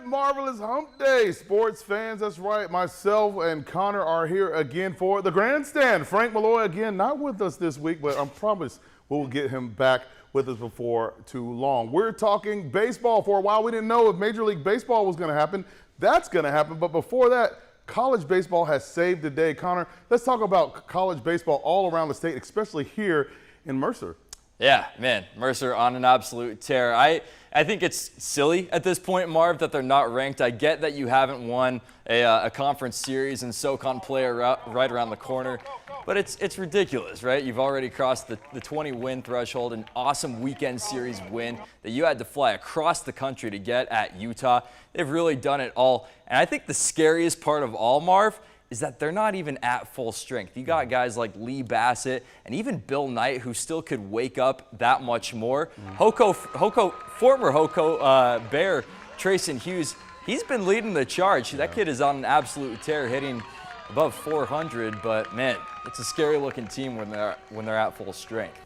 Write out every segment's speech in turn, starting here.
marvelous hump day, sports fans. That's right. Myself and Connor are here again for the Grandstand. Frank Malloy again, not with us this week, but I promise we'll get him back with us before too long. We're talking baseball. For a while, we didn't know if Major League Baseball was going to happen. That's going to happen. But before that, college baseball has saved the day. Connor, let's talk about college baseball all around the state, especially here in Mercer. Yeah, man, Mercer on an absolute tear. I think it's silly at this point, Marv, that they're not ranked. I get that you haven't won a conference series and SoCon play right around the corner, but it's ridiculous, right? You've already crossed the 20-win threshold, an awesome weekend series win that you had to fly across the country to get at Utah. They've really done it all. And I think the scariest part of all, Marv, is that they're not even at full strength. You got guys like Lee Bassett and even Bill Knight who still could wake up that much more. Former Hoco Bear, Trayson Hughes, he's been leading the charge. That kid is on an absolute tear, hitting above 400, but man, it's a scary looking team when they're at full strength.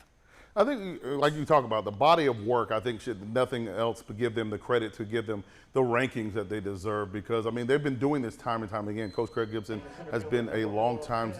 I think, like you talk about, the body of work, I think, should nothing else but give them the credit to give them the rankings that they deserve, because, I mean, they've been doing this time and time again. Coach Craig Gibson has been a long-time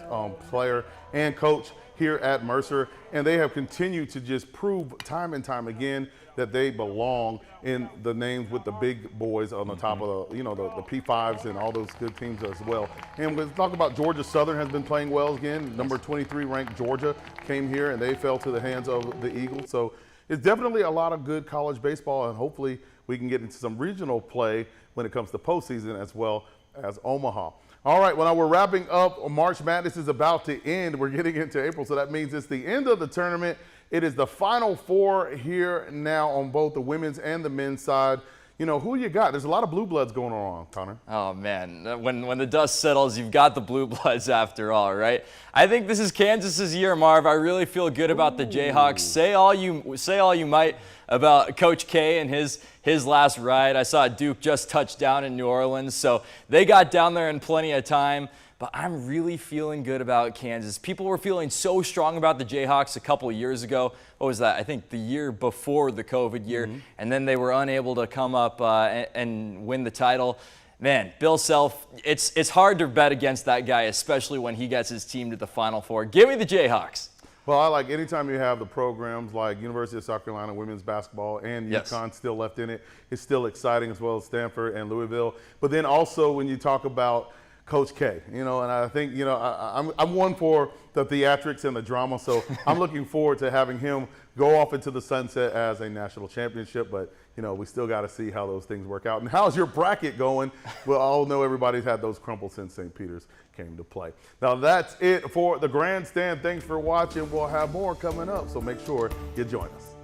player and coach here at Mercer, and they have continued to just prove time and time again that they belong in the names with the big boys on the top of the, the P5s and all those good teams as well. And let's talk about Georgia Southern has been playing well again. Number 23 ranked Georgia came here and they fell to the hands of the Eagles. So it's definitely a lot of good college baseball, and hopefully we can get into some regional play when it comes to postseason as well as Omaha. All right, well, now we're wrapping up. March Madness is about to end. We're getting into April, so that means it's the end of the tournament. It is the Final Four here now on both the women's and the men's side. You know, who you got? There's a lot of blue bloods going on, Connor. Oh, man. When the dust settles, you've got the blue bloods after all, right? I think this is Kansas's year, Marv. I really feel good about the Jayhawks. Say all you might about Coach K and his last ride. I saw Duke just touch down in New Orleans, so they got down there in plenty of time. But I'm really feeling good about Kansas. People were feeling so strong about the Jayhawks a couple of years ago. What was that? I think the year before the COVID year. And then they were unable to come up and win the title. Man, Bill Self, it's hard to bet against that guy, especially when he gets his team to the Final Four. Give me the Jayhawks. Well, I like anytime you have the programs like University of South Carolina women's basketball and UConn still left in it. It's still exciting, as well as Stanford and Louisville. But then also when you talk about Coach K, and I think, I'm one for the theatrics and the drama, so I'm looking forward to having him go off into the sunset as a national championship, but, we still got to see how those things work out. And how's your bracket going? Well, I know everybody's had those crumbles since St. Peter's came to play. Now, that's it for the Grandstand. Thanks for watching. We'll have more coming up, so make sure you join us.